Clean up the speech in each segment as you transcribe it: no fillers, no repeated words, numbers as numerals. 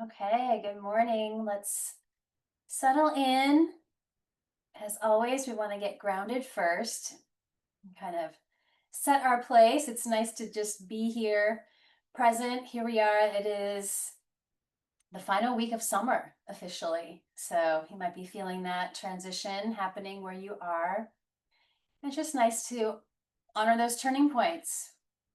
Okay, good morning. Let's settle in. As always, we want to get grounded first and kind of set our place. It's nice to just be here, present. Here we are. It is the final week of summer officially. So you might be feeling that transition happening where you are. It's just nice to honor those turning points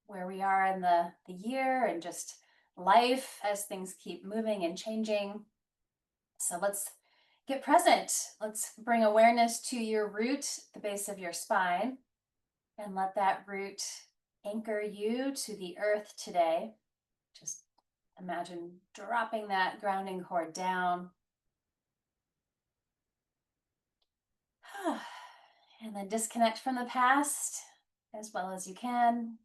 where we are in the year and just life as things keep moving and changing. So let's get present. Let's bring awareness to your root, the base of your spine, and let that root anchor you to the earth today. Just imagine dropping that grounding cord down. And then disconnect from the past as well as you can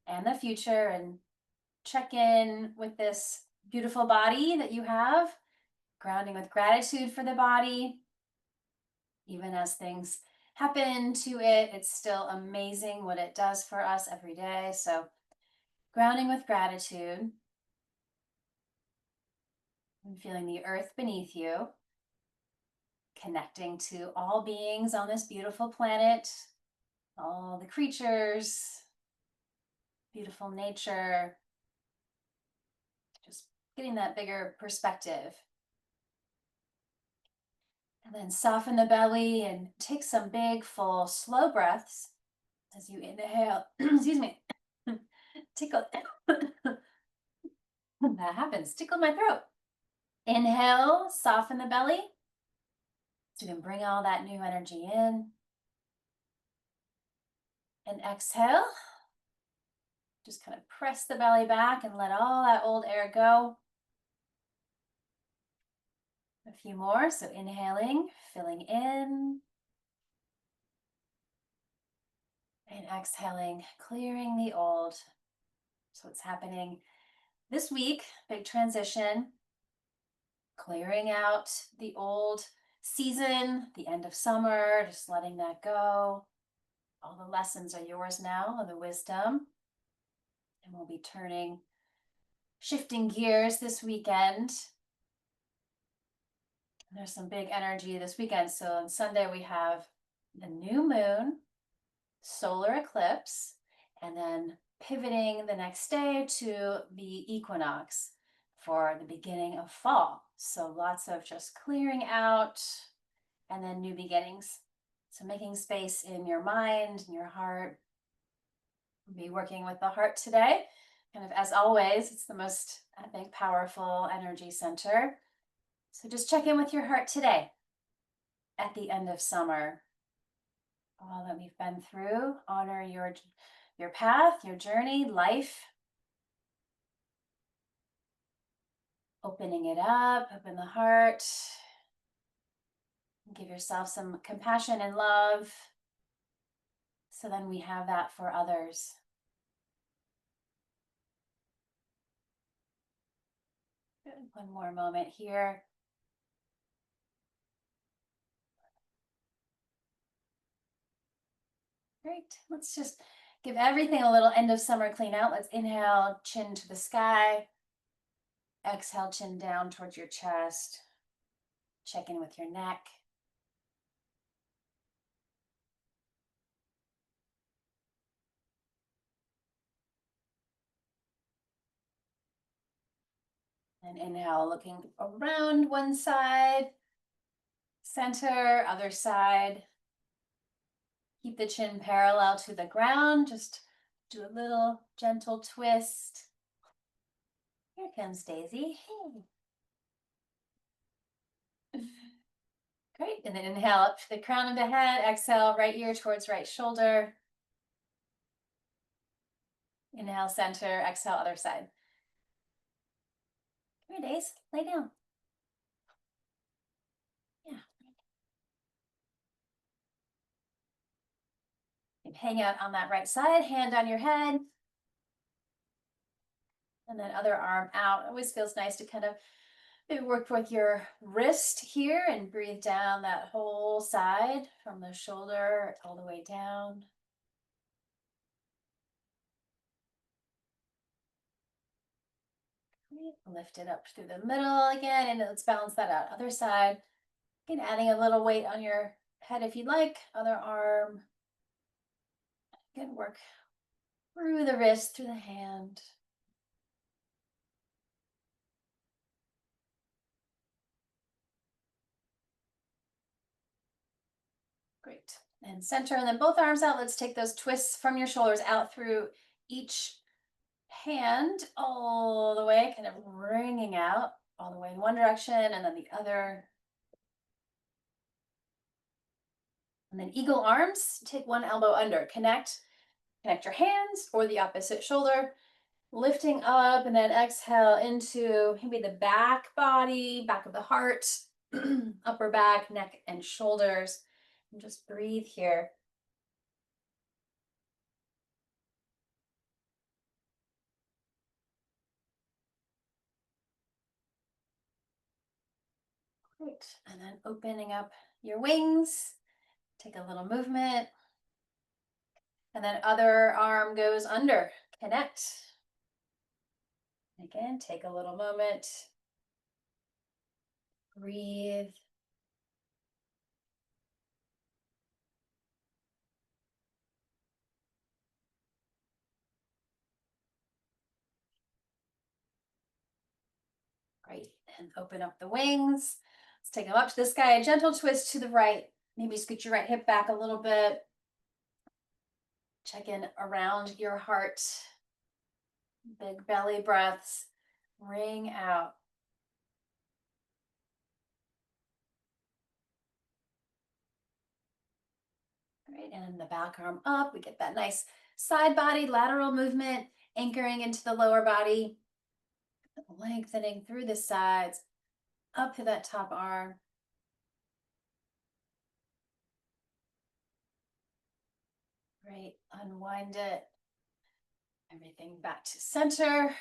and the future, and check in with this beautiful body that you have, grounding with gratitude for the body. Even as things happen to it, it's still amazing what it does for us every day. So, grounding with gratitude and feeling the earth beneath you, connecting to all beings on this beautiful planet, all the creatures, beautiful nature, just getting that bigger perspective. And then soften the belly and take some big, full, slow breaths as you inhale. Excuse me. Tickle. That happens. Tickled my throat. Inhale, soften the belly. So you can bring all that new energy in. And exhale. Just kind of press the belly back and let all that old air go. A few more. So inhaling, filling in. And exhaling, clearing the old. So what's happening this week, big transition, clearing out the old season, the end of summer, just letting that go. All the lessons are yours now, and the wisdom. And we'll be shifting gears this weekend. There's some big energy this weekend. So on Sunday, we have the new moon, solar eclipse, and then pivoting the next day to the equinox for the beginning of fall. So lots of just clearing out and then new beginnings. So making space in your mind and your heart. We'll be working with the heart today. Kind of as always, it's the most, I think, powerful energy center. So just check in with your heart today at the end of summer. All that we've been through, honor your path, your journey, life. Opening it up, open the heart. Give yourself some compassion and love. So then we have that for others. Good. One more moment here. Great. Let's just give everything a little end of summer clean out. Let's inhale, chin to the sky. Exhale, chin down towards your chest. Check in with your neck. And inhale, looking around one side, center, other side. Keep the chin parallel to the ground. Just do a little gentle twist. Here comes Daisy. Hey. Great. And then inhale up to the crown of the head. Exhale, right ear towards right shoulder. Inhale, center. Exhale, other side. Come here, Daisy. Lay down. Yeah. And hang out on that right side. Hand on your head. And then other arm out. Always feels nice to kind of maybe work with your wrist here and breathe down that whole side from the shoulder all the way down. Lift it up through the middle again, and let's balance that out. Other side. Again, adding a little weight on your head if you'd like. Other arm. Again, work through the wrist, through the hand. Great. And center, and then both arms out. Let's take those twists from your shoulders out through each hand all the way, kind of wringing out all the way in one direction and then the other. And then eagle arms, take one elbow under, connect your hands or the opposite shoulder, lifting up, and then exhale into maybe the back body, back of the heart, upper back, neck, and shoulders. And just breathe here. Great. And then opening up your wings, take a little movement. And then other arm goes under, connect. Again, take a little moment. Breathe. Great. And open up the wings. Let's take them up to the sky. A gentle twist to the right. Maybe scoot your right hip back a little bit. Check in around your heart. Big belly breaths. Ring out. Great. And the back arm up. We get that nice side body lateral movement, anchoring into the lower body. Lengthening through the sides, up to that top arm. Great, unwind it. Everything back to center,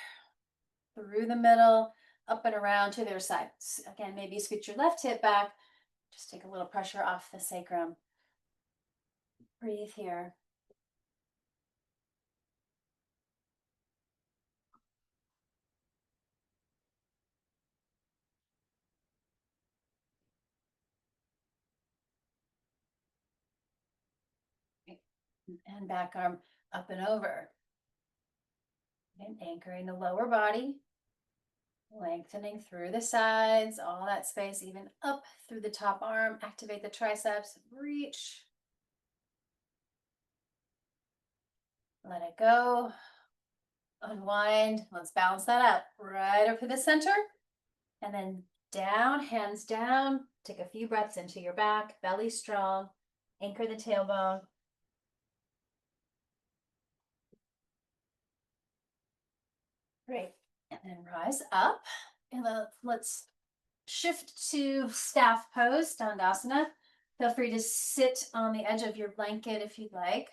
through the middle, up and around to the other side. Again, maybe scoot your left hip back. Just take a little pressure off the sacrum. Breathe here. And back arm up and over. And anchoring the lower body. Lengthening through the sides, all that space, even up through the top arm. Activate the triceps, reach. Let it go. Unwind. Let's balance that out. Right up to the center. And then down, hands down. Take a few breaths into your back, belly strong. Anchor the tailbone. Great. And then rise up. And let's shift to staff pose, Dandasana. Feel free to sit on the edge of your blanket if you'd like.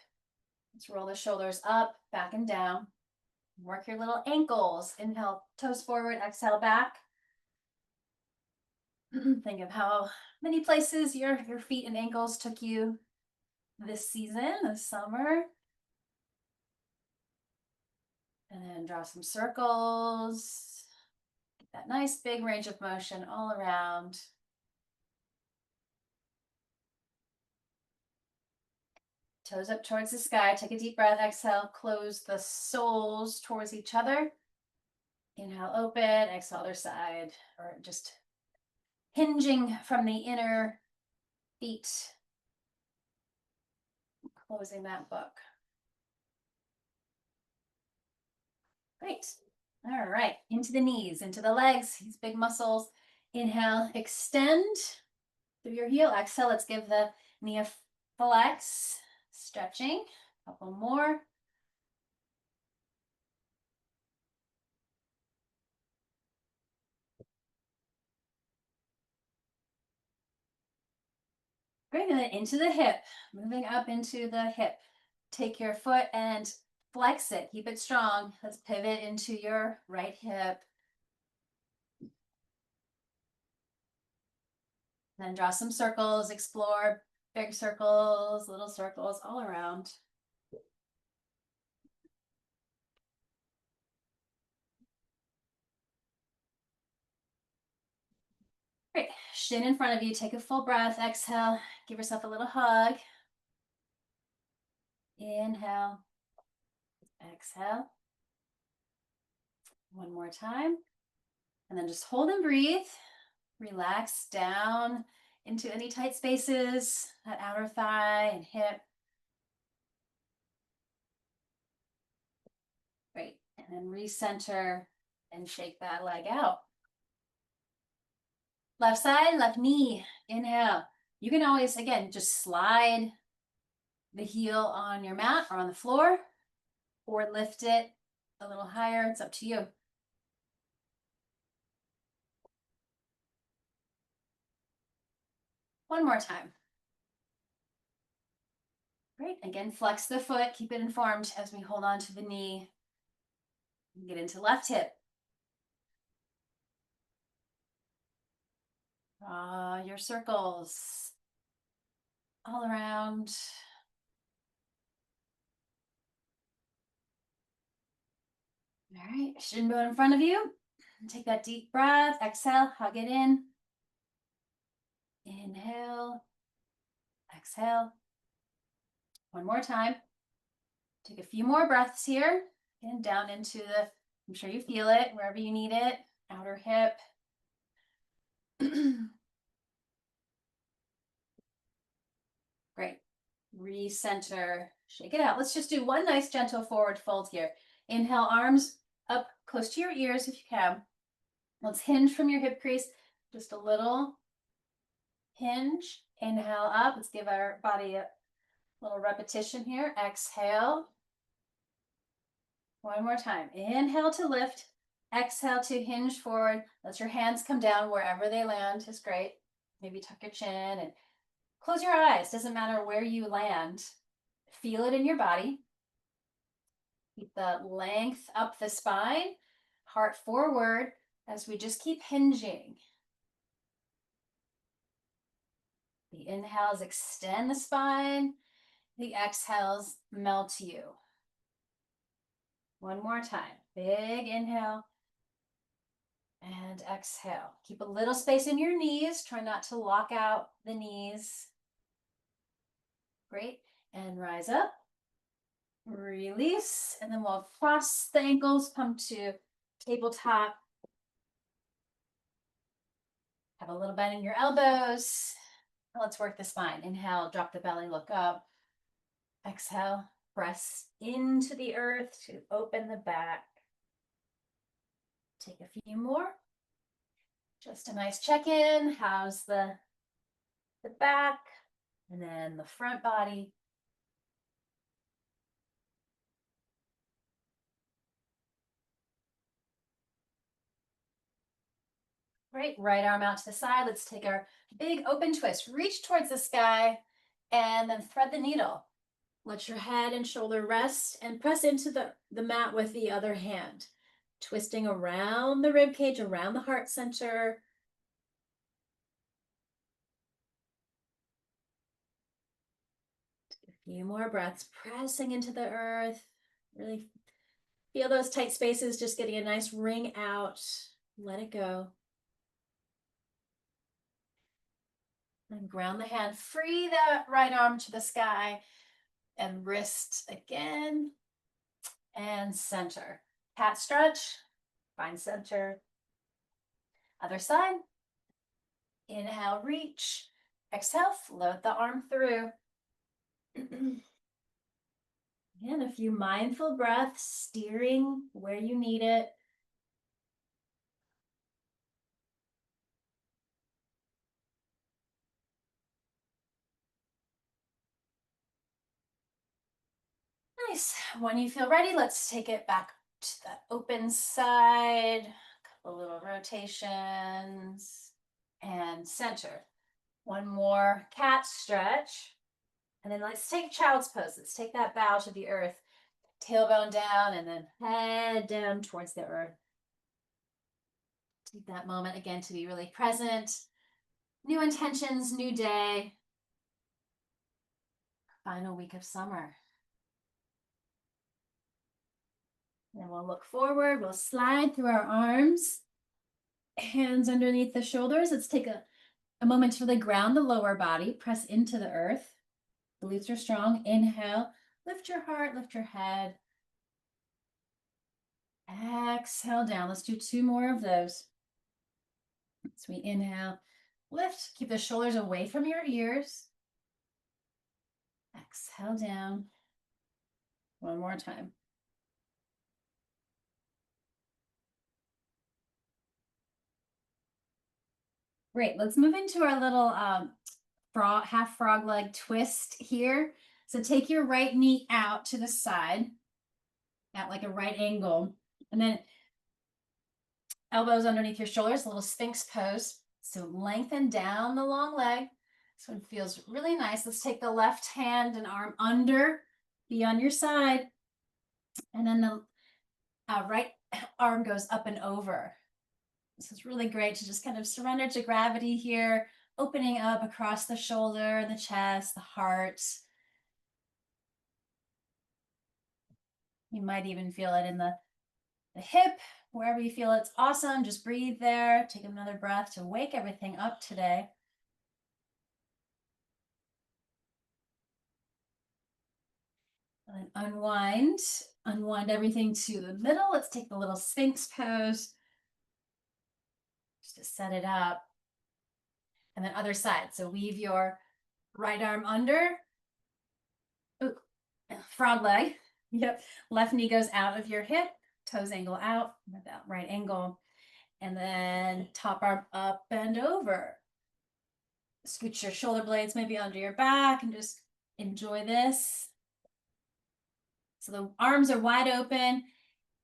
Let's roll the shoulders up, back and down. Work your little ankles. Inhale, toes forward, exhale back. Think of how many places your feet and ankles took you this season, this summer. And then draw some circles. Get that nice big range of motion all around. Toes up towards the sky. Take a deep breath. Exhale, close the soles towards each other. Inhale, open. Exhale, other side. Or just hinging from the inner feet. Closing that book. Great. All right. Into the knees, into the legs, these big muscles. Inhale, extend through your heel. Exhale, let's give the knee a flex. Stretching. A couple more. Great. And then into the hip. Moving up into the hip. Take your foot and flex it. Keep it strong. Let's pivot into your right hip. Then draw some circles. Explore big circles, little circles all around. shin in front of you. Take a full breath. Exhale. Give yourself a little hug. Inhale. Exhale. One more time. And then just hold and breathe. Relax down into any tight spaces, that outer thigh and hip. Great. And then recenter and shake that leg out. Left side, left knee. Inhale. You can always, again, just slide the heel on your mat or on the floor, or lift it a little higher. It's up to you. One more time. Great. Again, flex the foot. Keep it informed as we hold on to the knee. Get into left hip. Draw your circles all around. All right, shin bone in front of you. Take that deep breath. Exhale, hug it in. Inhale. Exhale. One more time. Take a few more breaths here. And down into the, I'm sure you feel it wherever you need it. Outer hip. Great. Recenter. Shake it out. Let's just do one nice gentle forward fold here. Inhale, arms up close to your ears if you can. Let's hinge from your hip crease. Just a little hinge. Inhale up. Let's give our body a little repetition here. Exhale. One more time. Inhale to lift. Exhale to hinge forward. Let your hands come down wherever they land. Is great. Maybe tuck your chin and close your eyes. Doesn't matter where you land. Feel it in your body. Keep the length up the spine. Heart forward as we just keep hinging. The inhales extend the spine. The exhales melt you. One more time. Big inhale and exhale. Keep a little space in your knees. Try not to lock out the knees. Great. And rise up. Release. And then we'll cross the ankles, come to tabletop. Have a little bend in your elbows. Let's work the spine. Inhale, drop the belly, look up. Exhale, press into the earth to open the back. Take a few more. Just a nice check-in. How's the back? And then the front body. Great. Right arm out to the side. Let's take our big open twist. Reach towards the sky and then thread the needle. Let your head and shoulder rest and press into the mat with the other hand. Twisting around the rib cage, around the heart center. Take a few more breaths, pressing into the earth. Really feel those tight spaces, just getting a nice ring out. Let it go. And ground the hand. Free that right arm to the sky. And wrist again. And center. Cat stretch. Find center. Other side. Inhale, reach. Exhale, float the arm through. Again, a few mindful breaths, steering where you need it. Nice. When you feel ready, let's take it back to the open side. A couple little rotations. And center. One more cat stretch. And then let's take child's pose. Let's take that bow to the earth. Tailbone down and then head down towards the earth. Take that moment again to be really present. New intentions, new day. Final week of summer. Then we'll look forward. We'll slide through our arms. Hands underneath the shoulders. Let's take a A moment to really ground the lower body, press into the earth. The glutes are strong. Inhale, lift your heart, lift your head. Exhale down. Let's do 2 more of those. So we inhale, lift, keep the shoulders away from your ears. Exhale down. One more time. Great. Let's move into our little half frog leg twist here. So take your right knee out to the side at like a right angle, and then elbows underneath your shoulders, a little sphinx pose. So lengthen down the long leg. This one feels really nice. Let's take the left hand and arm under, be on your side, and then the right arm goes up and over. This is really great to just kind of surrender to gravity here, opening up across the shoulder, the chest, the heart. You might even feel it in the hip, wherever you feel it's awesome. Just breathe there. Take another breath to wake everything up today. And unwind everything to the middle. Let's take the little sphinx pose just to set it up. And then other side. So weave your right arm under. Ooh, frog leg. Yep. Left knee goes out of your hip, toes angle out, that right angle. And then top arm up and over. Scooch your shoulder blades maybe under your back and just enjoy this. So the arms are wide open.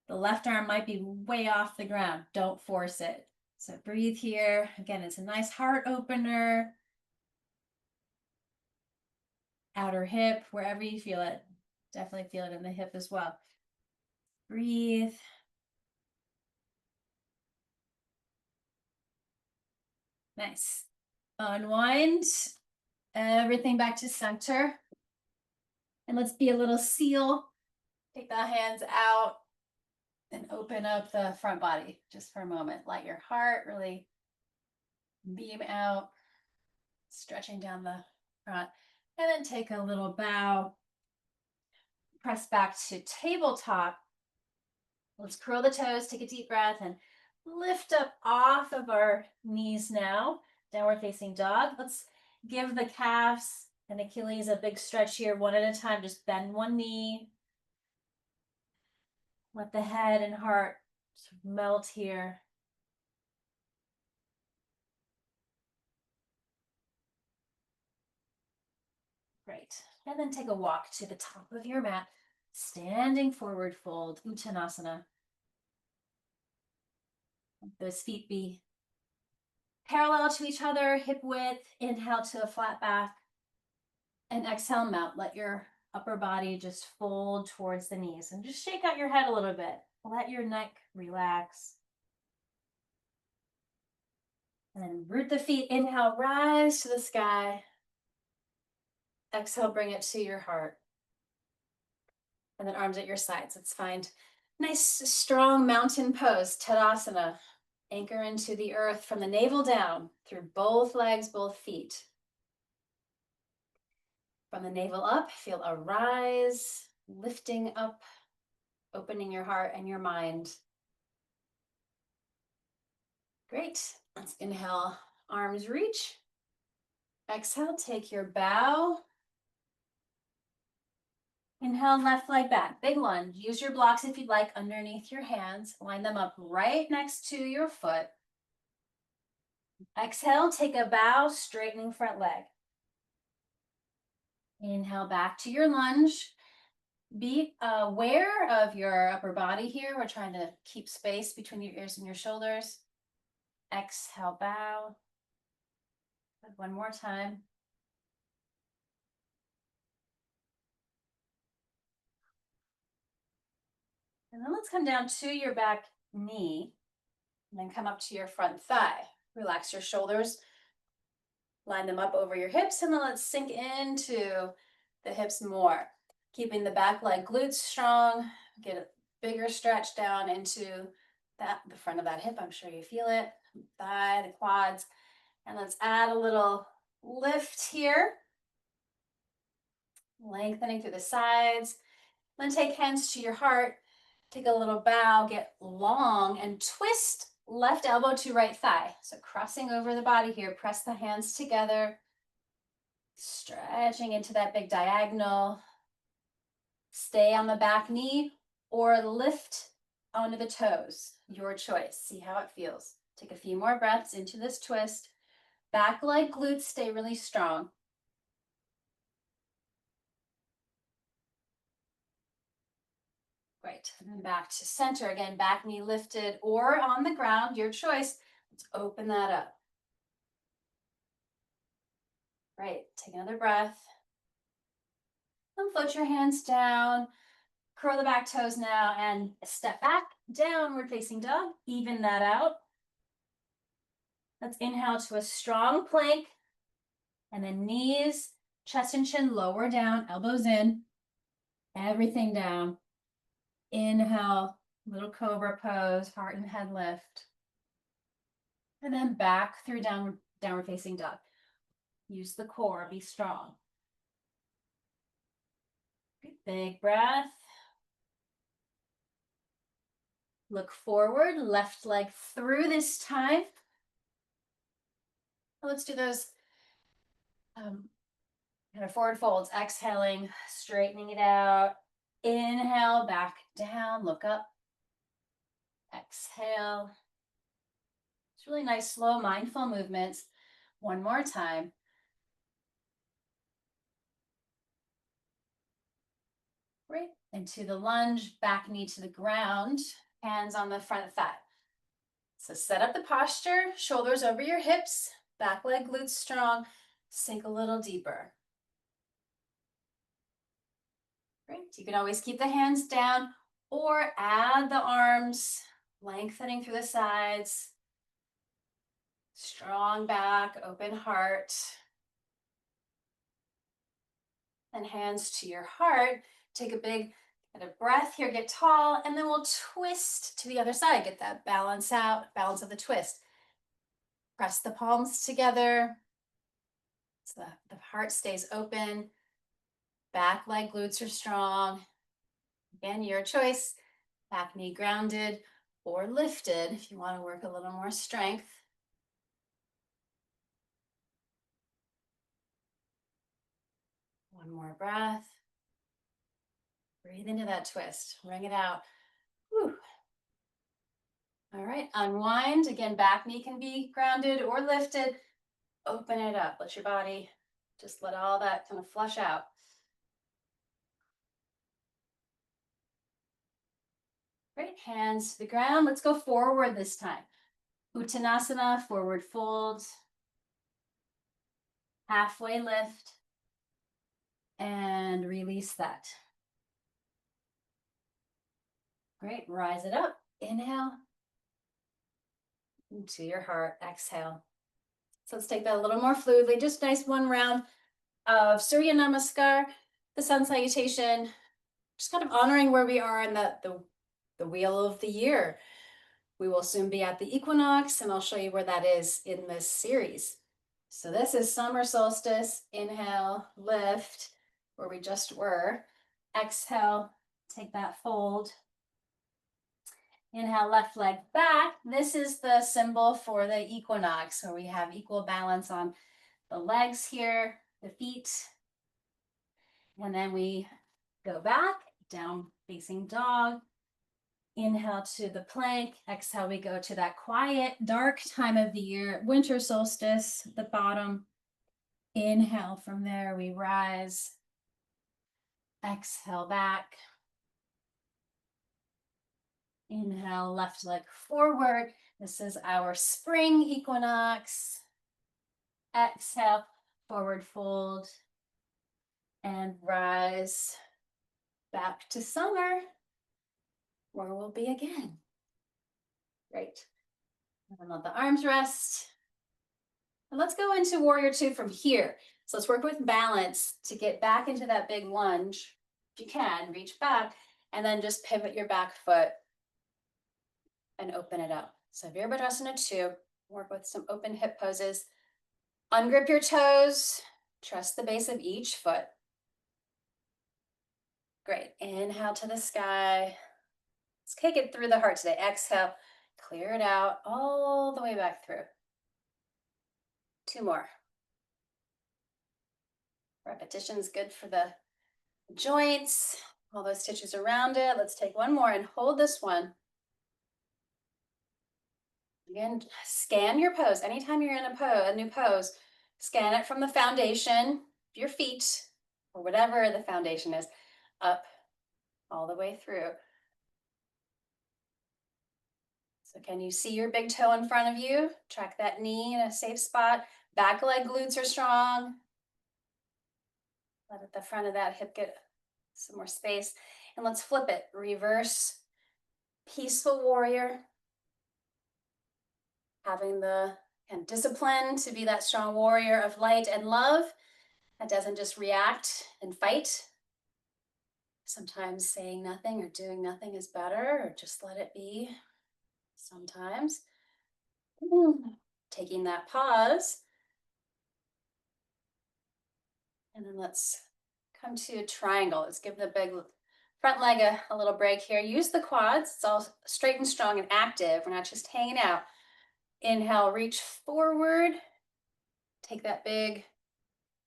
The left arm might be way off the ground. Don't force it. So breathe here. Again, it's a nice heart opener. Outer hip, wherever you feel it. Definitely feel it in the hip as well. Breathe. Nice. Unwind everything back to center. And let's be a little seal. Take the hands out and open up the front body just for a moment. Let your heart really beam out, stretching down the front. And then take a little bow. Press back to tabletop. Let's curl the toes, take a deep breath, and lift up off of our knees now. Downward facing dog. Let's give the calves and Achilles a big stretch here, one at a time. Just bend one knee. Let the head and heart melt here. Great. And then take a walk to the top of your mat. Standing forward fold, Uttanasana. Those feet be parallel to each other, hip width. Inhale to a flat back. And exhale, melt. Let your upper body just fold towards the knees. And just shake out your head a little bit. Let your neck relax. And then root the feet. Inhale, rise to the sky. Exhale, bring it to your heart. And then arms at your sides. Let's find nice, strong mountain pose, Tadasana. Anchor into the earth from the navel down through both legs, both feet. From the navel up, feel a rise, lifting up, opening your heart and your mind. Great. Let's inhale, arms reach. Exhale, take your bow. Inhale, left leg back, big lunge. Use your blocks if you'd like underneath your hands. Line them up right next to your foot. Exhale, take a bow, straightening front leg. Inhale, back to your lunge. Be aware of your upper body here. We're trying to keep space between your ears and your shoulders. Exhale, bow. One more time. And then let's come down to your back knee and then come up to your front thigh. Relax your shoulders. Line them up over your hips, and then let's sink into the hips more. Keeping the back leg glutes strong. Get a bigger stretch down into the front of that hip. I'm sure you feel it. Thigh, the quads. And let's add a little lift here, lengthening through the sides. Then take hands to your heart, take a little bow, get long, and twist left elbow to right thigh. So crossing over the body here, press the hands together, stretching into that big diagonal. Stay on the back knee or lift onto the toes, your choice. See how it feels. Take a few more breaths into this twist. Back leg glutes stay really strong. Great, and then back to center. Again, back knee lifted or on the ground, your choice. Let's open that up. Great, take another breath. And float your hands down. Curl the back toes now and step back, downward facing dog. Even that out. Let's inhale to a strong plank. And then knees, chest and chin lower down, elbows in, everything down. Inhale, little cobra pose, heart and head lift. And then back through downward facing dog. Use the core, be strong. Big breath. Look forward, left leg through this time. Let's do those kind of forward folds. Exhaling, straightening it out. Inhale, back down, look up. Exhale. It's really nice, slow, mindful movements. One more time. Great. Into the lunge, back knee to the ground, hands on the front thigh. So set up the posture, shoulders over your hips, back leg glutes strong, sink a little deeper. Great. You can always keep the hands down or add the arms, lengthening through the sides. Strong back, open heart. And hands to your heart. Take a big kind of breath here, get tall, and then we'll twist to the other side. Get that balance out, balance of the twist. Press the palms together so that the heart stays open. Back leg glutes are strong. Again, your choice. Back knee grounded or lifted if you want to work a little more strength. One more breath. Breathe into that twist. Wring it out. Whew. All right, unwind. Again, back knee can be grounded or lifted. Open it up. Let your body just let all that kind of flush out. Great, hands to the ground. Let's go forward this time. Uttanasana, forward fold. Halfway lift. And release that. Great, rise it up. Inhale. Into your heart, exhale. So let's take that a little more fluidly. Just nice one round of Surya Namaskar, the sun salutation. Just kind of honoring where we are in the wheel of the year. We will soon be at the equinox, and I'll show you where that is in this series. So this is summer solstice. Inhale, lift, where we just were. Exhale, take that fold. Inhale, left leg back. This is the symbol for the equinox, where we have equal balance on the legs here, the feet. And then we go back, down facing dog. Inhale to the plank. Exhale, we go to that quiet, dark time of the year, winter solstice, the bottom. Inhale, from there we rise. Exhale back. Inhale, left leg forward. This is our spring equinox. Exhale, forward fold. And rise back to summer, where we'll be again. Great. And let the arms rest. And let's go into warrior two from here. So let's work with balance to get back into that big lunge. If you can, reach back and then just pivot your back foot and open it up. So Virabhadrasana 2, work with some open hip poses. Ungrip your toes. Trust the base of each foot. Great. Inhale to the sky. Let's kick it through the heart today. Exhale. Clear it out all the way back through. Two more. Repetition is good for the joints, all those stitches around it. Let's take one more and hold this one. Again, scan your pose. Anytime you're in a new pose, scan it from the foundation, your feet, or whatever the foundation is, up all the way through. So can you see your big toe in front of you? Track that knee in a safe spot. Back leg glutes are strong. Let the front of that hip get some more space. And let's flip it. Reverse peaceful warrior. Having the discipline to be that strong warrior of light and love that doesn't just react and fight. Sometimes saying nothing or doing nothing is better, or just let it be. Sometimes taking that pause. And then let's come to a triangle. Let's give the big front leg a little break here. Use the quads. It's all straight and strong and active. We're not just hanging out. Inhale, reach forward. Take that big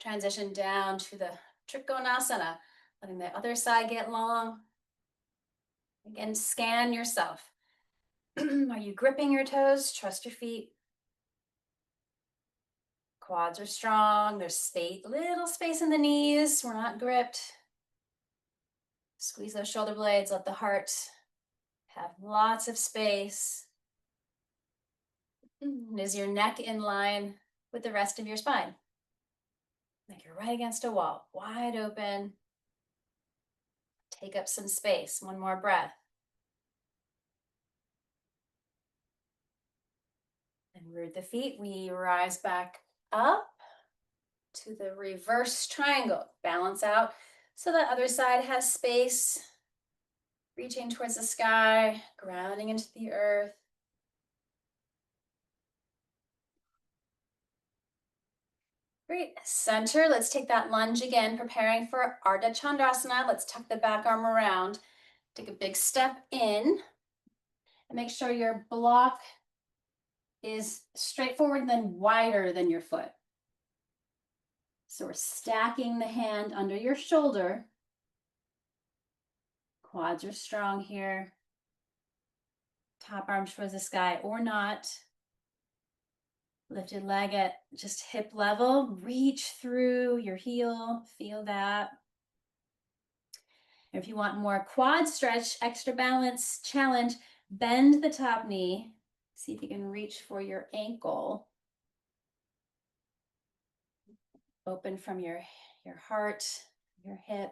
transition down to the Trikonasana, letting the other side get long. Again, scan yourself. Are you gripping your toes? Trust your feet. Quads are strong. There's space, little space in the knees. We're not gripped. Squeeze those shoulder blades. Let the heart have lots of space. Is your neck in line with the rest of your spine? Like you're right against a wall, wide open. Take up some space. One more breath. And root the feet. We rise back up to the reverse triangle. Balance out so the other side has space. Reaching towards the sky, grounding into the earth. Great. Center. Let's take that lunge again, preparing for Ardha Chandrasana. Let's tuck the back arm around. Take a big step in. And make sure your block is straightforward and then wider than your foot. So we're stacking the hand under your shoulder. Quads are strong here. Top arm towards the sky or not. Lifted leg at just hip level. Reach through your heel. Feel that. If you want more quad stretch, extra balance challenge, bend the top knee. See if you can reach for your ankle. Open from your heart, your hip.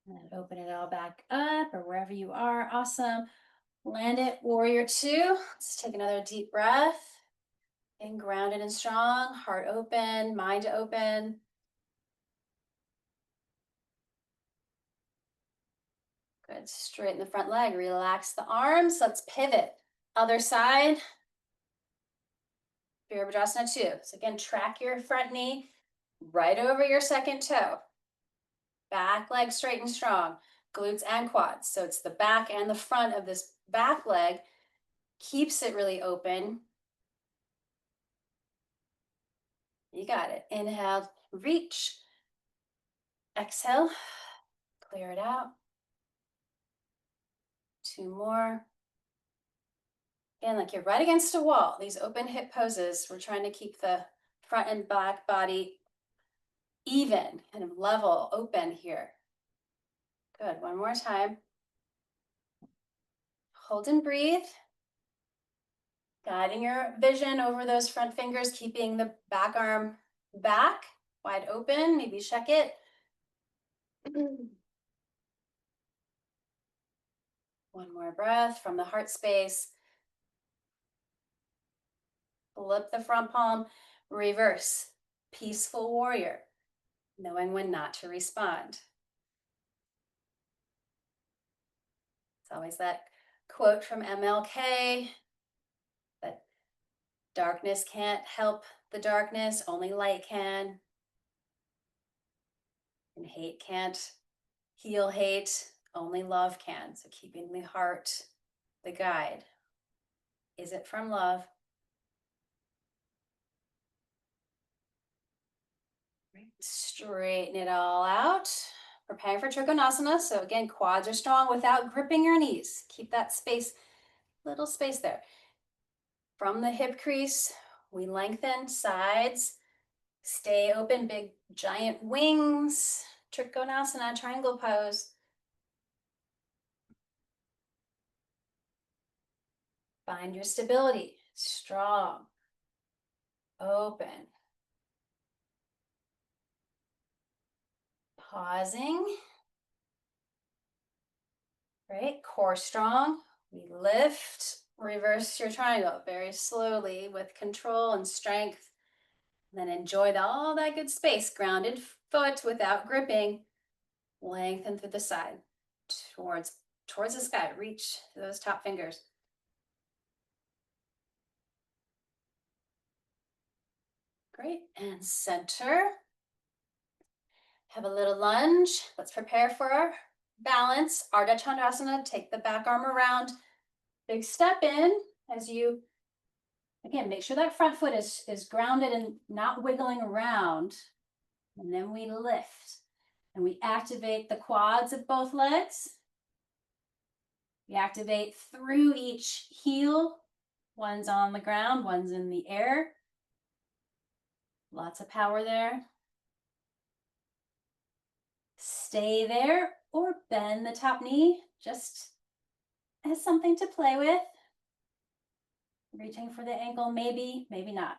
And then open it all back up or wherever you are. Awesome. Land it, warrior two. Let's take another deep breath. And grounded and strong, heart open, mind open. Good, straighten the front leg, relax the arms. Let's pivot. Other side. Virabhadrasana 2. So again, track your front knee right over your second toe. Back leg straight and strong, glutes and quads. So it's the back and the front of this back leg keeps it really open. You got it. Inhale, reach. Exhale, clear it out. Two more. Again, like you're right against a wall. These open hip poses, we're trying to keep the front and back body even, kind of level, open here. Good, one more time. Hold and breathe. Guiding your vision over those front fingers, keeping the back arm back, wide open, maybe check it. One more breath from the heart space. Flip the front palm, reverse, peaceful warrior, knowing when not to respond. always that quote from MLK that darkness can't help the darkness, only light can. And hate can't heal hate, only love can. So keeping the heart the guide. Is it from love? Right. Straighten it all out. Preparing for Trikonasana. So again, quads are strong without gripping your knees. Keep that space, little space there. From the hip crease, we lengthen sides. Stay open, big giant wings. Trikonasana, triangle pose. Find your stability. Strong. Open. Pausing. Right? Core strong. We lift. Reverse your triangle very slowly with control and strength. Then enjoy all that good space. Grounded foot without gripping. Lengthen through the side towards the sky. Reach those top fingers. Great. And center. Have a little lunge. Let's prepare for our balance. Ardha Chandrasana. Take the back arm around. Big step in as you, again, make sure that front foot is grounded and not wiggling around. And then we lift. And we activate the quads of both legs. We activate through each heel. One's on the ground, one's in the air. Lots of power there. Stay there or bend the top knee just as something to play with. Reaching for the ankle, maybe, maybe not.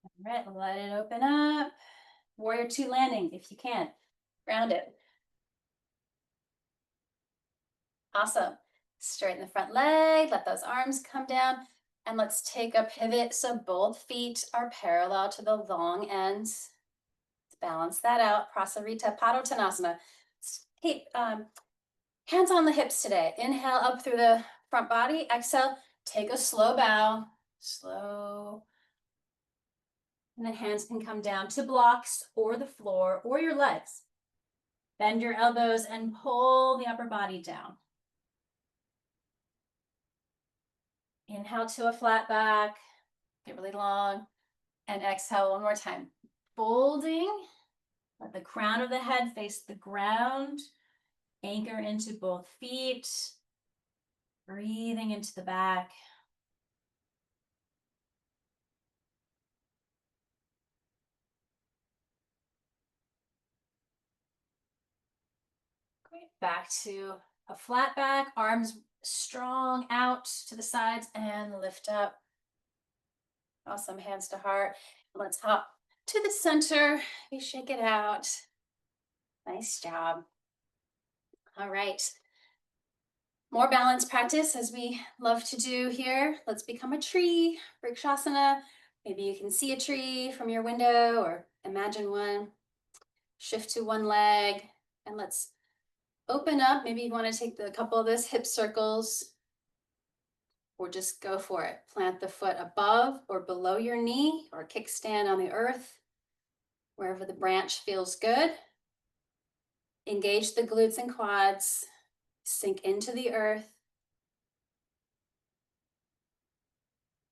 All right, let it open up. Warrior two landing if you can. Ground it. Awesome. Straighten the front leg, let those arms come down, and let's take a pivot so both feet are parallel to the long ends. Let's balance that out. Prasarita Padottanasana. Keep hands on the hips today. Inhale up through the front body. Exhale, take a slow bow. Slow. And the hands can come down to blocks or the floor or your legs. Bend your elbows and pull the upper body down. Inhale to a flat back, get really long, and exhale one more time. Folding, let the crown of the head face the ground, anchor into both feet, breathing into the back. Great, back to a flat back, arms strong out to the sides and lift up. Awesome, hands to heart. Let's hop to the center. We shake it out. Nice job. All right. More balance practice as we love to do here. Let's become a tree, Vrikshasana. Maybe you can see a tree from your window or imagine one. Shift to one leg and let's open up. Maybe you want to take a couple of those hip circles or just go for it. Plant the foot above or below your knee or kickstand on the earth, wherever the branch feels good. Engage the glutes and quads, sink into the earth.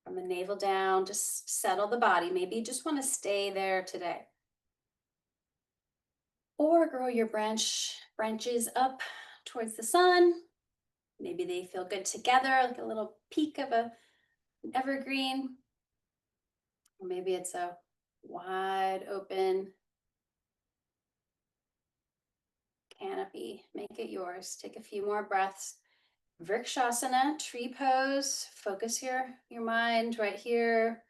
From the navel down, just settle the body. Maybe you just want to stay there today. Or grow your branches up towards the sun. Maybe they feel good together, like a little peak of an evergreen. Or maybe it's a wide open canopy. Make it yours. Take a few more breaths. Vrikshasana, tree pose. Focus your mind right here.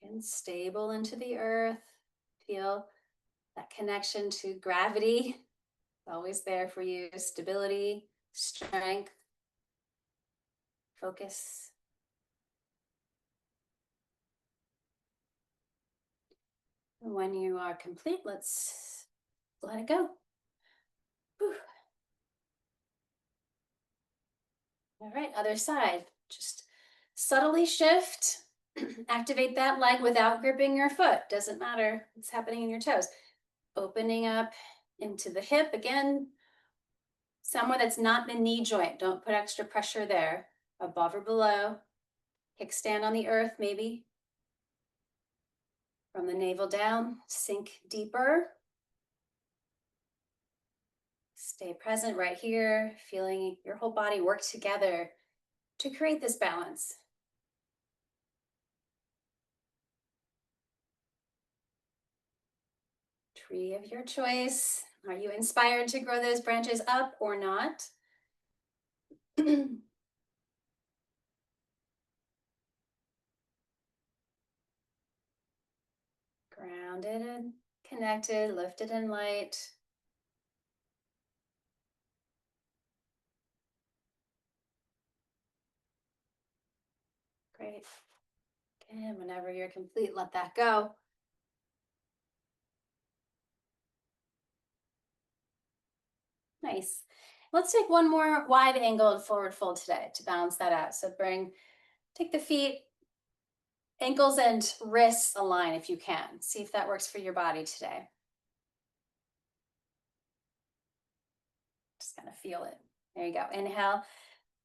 And stable into the earth. Feel that connection to gravity, always there for you. Stability, strength, focus. And when you are complete, let's let it go. Whew. All right, other side. Just subtly shift. Activate that leg without gripping your foot. Doesn't matter what's happening in your toes. Opening up into the hip again, somewhere that's not the knee joint. Don't put extra pressure there. Above or below. Kickstand on the earth, maybe. From the navel down, sink deeper. Stay present right here, feeling your whole body work together to create this balance. Tree of your choice. Are you inspired to grow those branches up or not? Grounded and connected, lifted and light. Great. And whenever you're complete, let that go. Nice. Let's take one more wide angled forward fold today to balance that out. So take the feet, ankles and wrists align if you can. See if that works for your body today. Just kind of feel it. There you go. Inhale,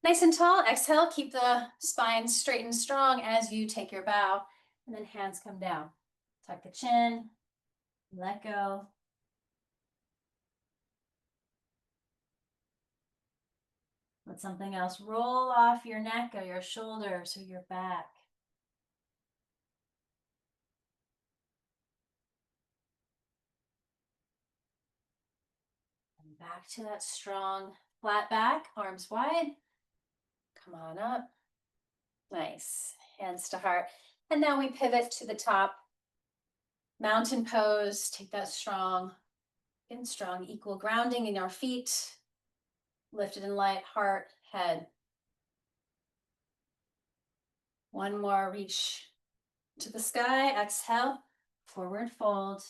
nice and tall. Exhale, keep the spine straight and strong as you take your bow. And then hands come down. Tuck the chin, let go. Let something else roll off your neck or your shoulders or your back. And back to that strong flat back, arms wide. Come on up. Nice. Hands to heart. And now we pivot to the top. Mountain pose. Take that strong equal grounding in our feet. Lifted and light, heart, head. One more, reach to the sky. Exhale, forward fold.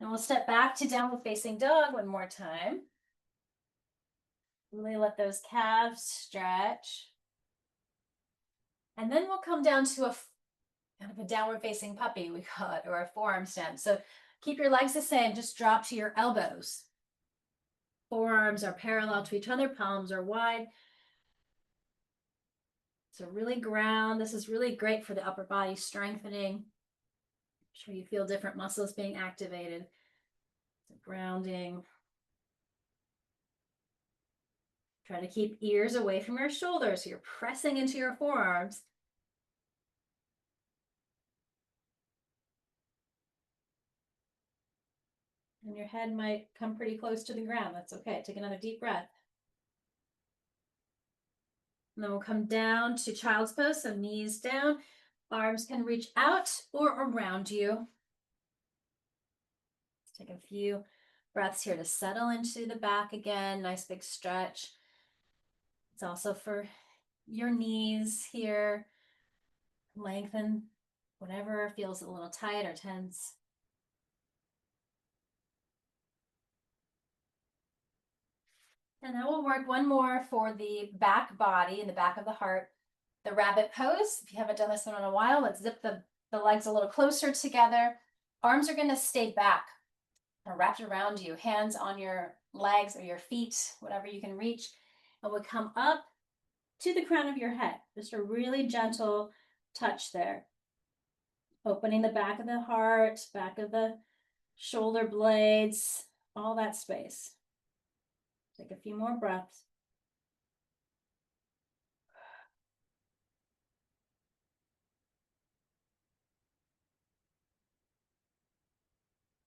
And we'll step back to downward facing dog one more time. Really let those calves stretch. And then we'll come down to a kind of a downward facing puppy, we call it, or a forearm stand. So keep your legs the same, just drop to your elbows. Forearms are parallel to each other, palms are wide. So really ground. This is really great for the upper body strengthening. I'm sure you feel different muscles being activated. So grounding. Try to keep ears away from your shoulders. So you're pressing into your forearms. And your head might come pretty close to the ground. That's okay. Take another deep breath. And then we'll come down to child's pose. So knees down. Arms can reach out or around you. Let's take a few breaths here to settle into the back again. Nice big stretch. It's also for your knees here. Lengthen whatever feels a little tight or tense. And then we'll work one more for the back body and the back of the heart. The rabbit pose. If you haven't done this one in a while, let's zip the legs a little closer together. Arms are going to stay back or wrapped around you. Hands on your legs or your feet, whatever you can reach. And we'll come up to the crown of your head. Just a really gentle touch there. Opening the back of the heart, back of the shoulder blades, all that space. Take a few more breaths.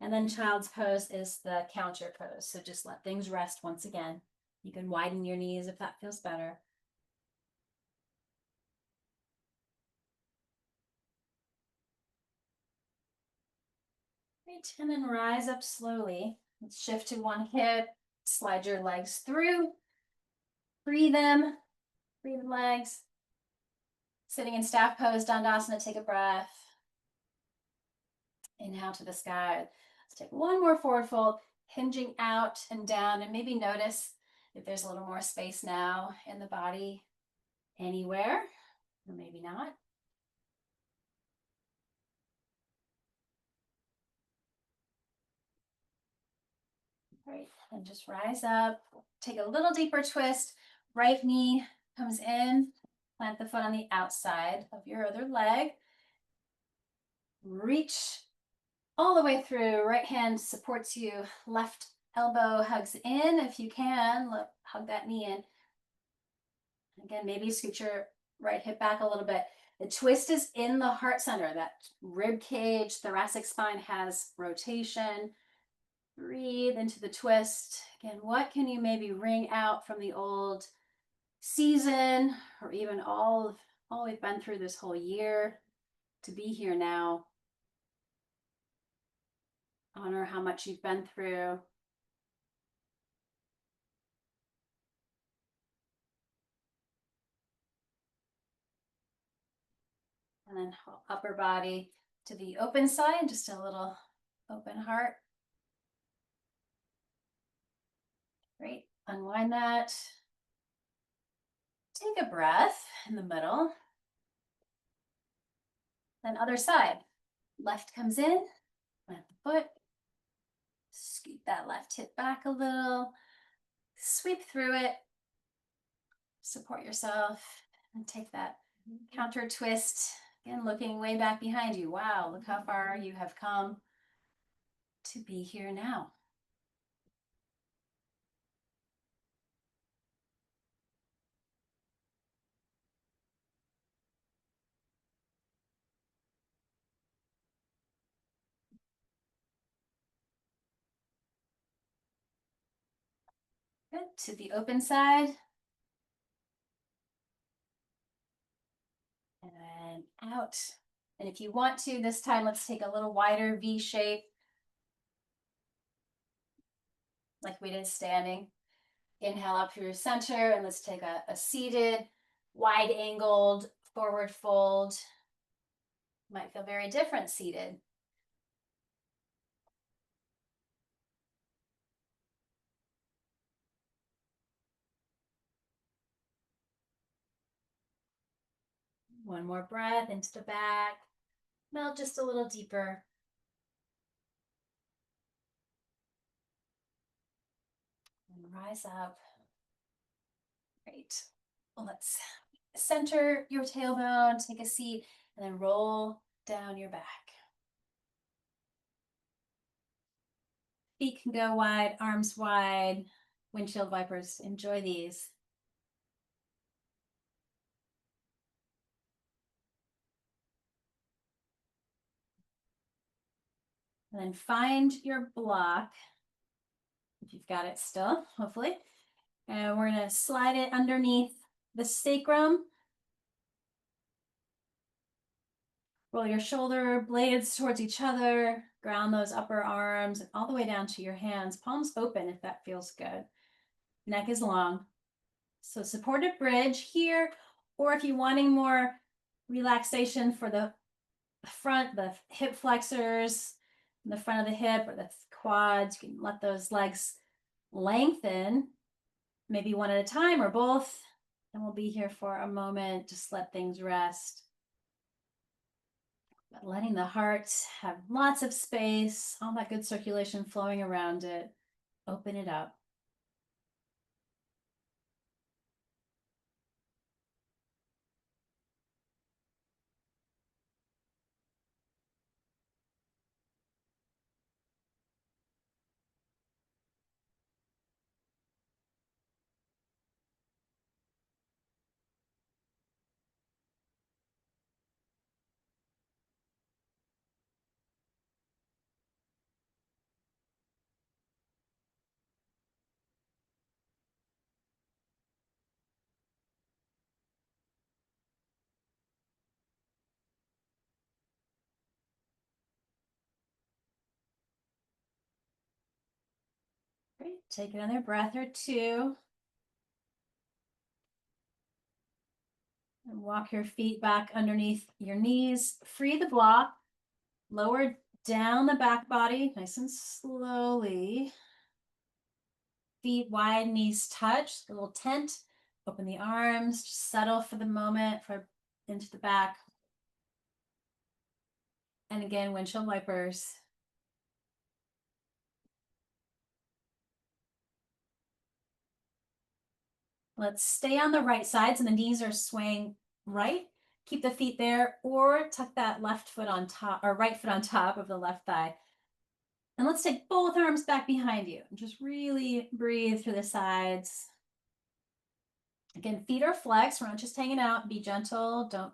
And then child's pose is the counter pose. So just let things rest once again. You can widen your knees if that feels better. Great, and then rise up slowly. Let's shift to one hip, slide your legs through, free them, free the legs. Sitting in staff pose, Dandasana, take a breath. Inhale to the sky. Let's take one more forward fold, hinging out and down, and maybe notice if there's a little more space now in the body anywhere, or maybe not. Great, and just rise up, take a little deeper twist, right knee comes in, plant the foot on the outside of your other leg, reach all the way through, right hand supports you, left elbow hugs in if you can, hug that knee in. Again, maybe scoot your right hip back a little bit. The twist is in the heart center. That rib cage, thoracic spine has rotation. Breathe into the twist. Again, what can you maybe wring out from the old season or even all we've been through this whole year to be here now? Honor how much you've been through. And then upper body to the open side, just a little open heart. Great. Unwind that. Take a breath in the middle. Then other side. Left comes in, plant the foot. Scoot that left hip back a little. Sweep through it. Support yourself and take that counter twist. Again, looking way back behind you. Wow, look how far you have come to be here now. Good. To the open side. And then out. And if you want to, this time, let's take a little wider V shape, like we did standing. Inhale up through center, and let's take a seated, wide-angled forward fold. Might feel very different seated. One more breath into the back. Melt just a little deeper. And rise up. Great. Well, let's center your tailbone, take a seat, and then roll down your back. Feet can go wide, arms wide. Windshield wipers, enjoy these. And then find your block, if you've got it still, hopefully. And we're gonna slide it underneath the sacrum. Roll your shoulder blades towards each other, ground those upper arms all the way down to your hands, palms open if that feels good. Neck is long. So supported bridge here, or if you're wanting more relaxation for the front, the hip flexors, the front of the hip or the quads, you can let those legs lengthen, maybe one at a time or both. And we'll be here for a moment, just let things rest. But letting the heart have lots of space, all that good circulation flowing around it. Open it up. Great. Take another breath or two. And walk your feet back underneath your knees. Free the block. Lower down the back body, nice and slowly. Feet wide, knees touch, a little tent. Open the arms, just settle for the moment for into the back. And again, windshield wipers. Let's stay on the right side so the knees are swaying right. Keep the feet there or tuck that left foot on top or right foot on top of the left thigh. And let's take both arms back behind you. Just really breathe through the sides. Again, feet are flexed. We're not just hanging out. Be gentle. Don't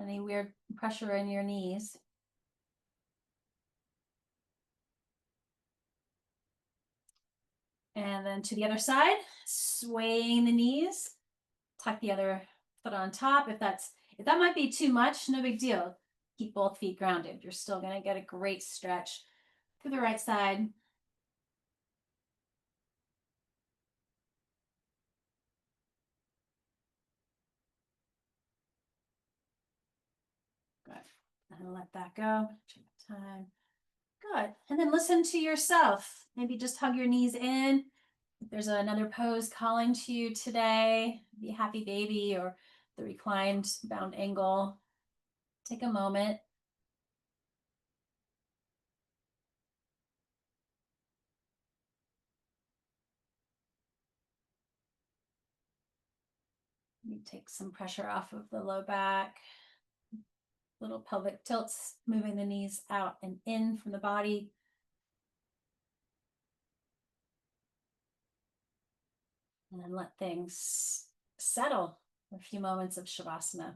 any weird pressure in your knees. And then to the other side, swaying the knees. Tuck the other foot on top. If that might be too much, no big deal. Keep both feet grounded. You're still going to get a great stretch through the right side. Good. And let that go. Check the time. Good. And then listen to yourself. Maybe just hug your knees in. If there's another pose calling to you today, the happy baby or the reclined bound angle, take a moment. You take some pressure off of the low back. Little pelvic tilts, moving the knees out and in from the body. And then let things settle for a few moments of Shavasana.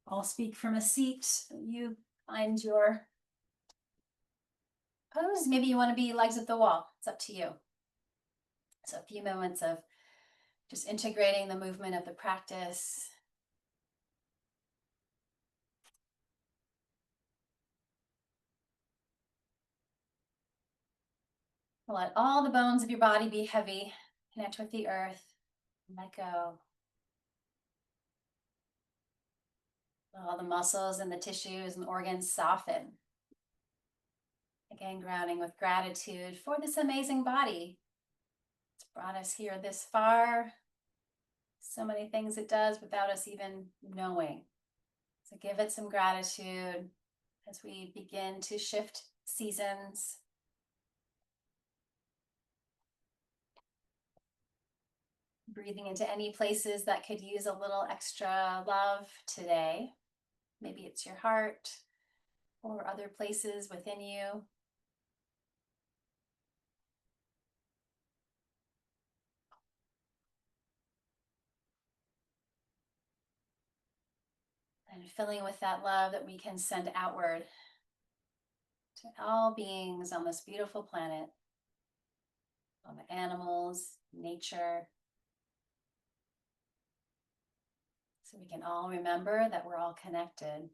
I'll speak from a seat. You find your pose. Maybe you want to be legs at the wall. It's up to you. So a few moments of just integrating the movement of the practice. Let all the bones of your body be heavy. Connect with the earth. Let go. All the muscles and the tissues and organs soften. Again, grounding with gratitude for this amazing body. It's brought us here this far. So many things it does without us even knowing. So give it some gratitude as we begin to shift seasons. Breathing into any places that could use a little extra love today. Maybe it's your heart or other places within you. And filling with that love that we can send outward to all beings on this beautiful planet, all the animals, nature. So we can all remember that we're all connected.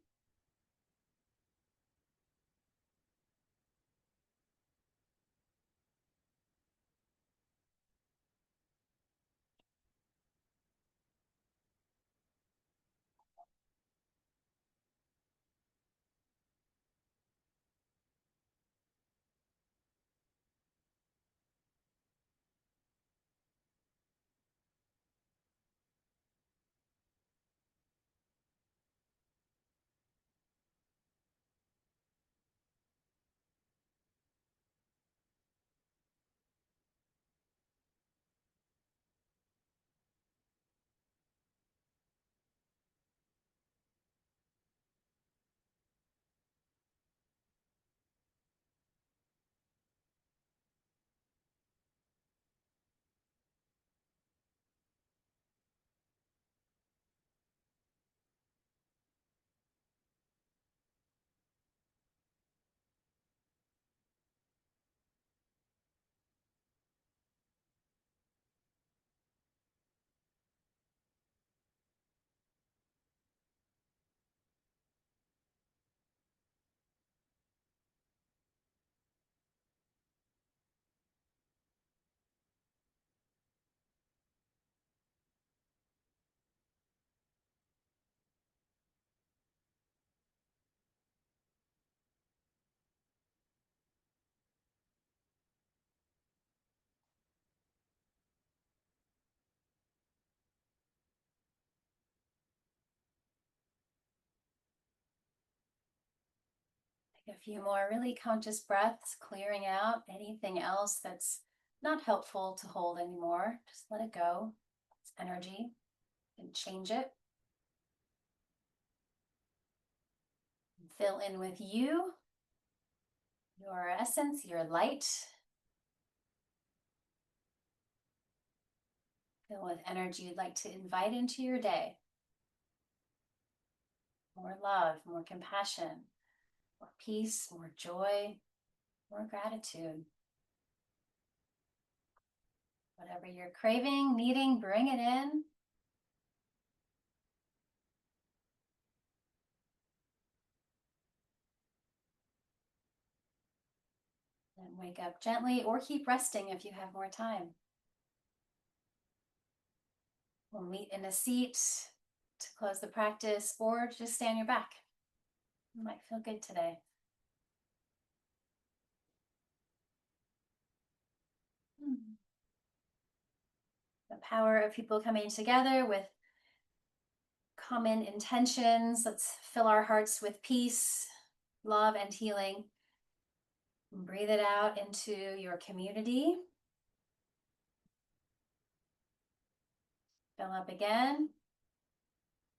Take a few more really conscious breaths, clearing out anything else that's not helpful to hold anymore. Just let it go. It's energy, and change it. And fill in with you, your essence, your light. Fill with energy you'd like to invite into your day. More love, more compassion, more peace, more joy, more gratitude. Whatever you're craving, needing, bring it in. And wake up gently or keep resting if you have more time. We'll meet in a seat to close the practice or just stay on your back. You might feel good today. The power of people coming together with common intentions. Let's fill our hearts with peace, love, and healing. And breathe it out into your community. Fill up again.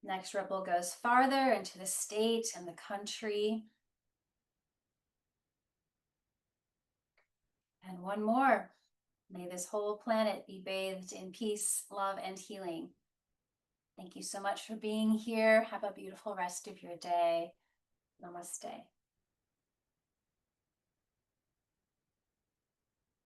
Next ripple goes farther into the state and the country. And one more. May this whole planet be bathed in peace, love, and healing. Thank you so much for being here. Have a beautiful rest of your day. Namaste.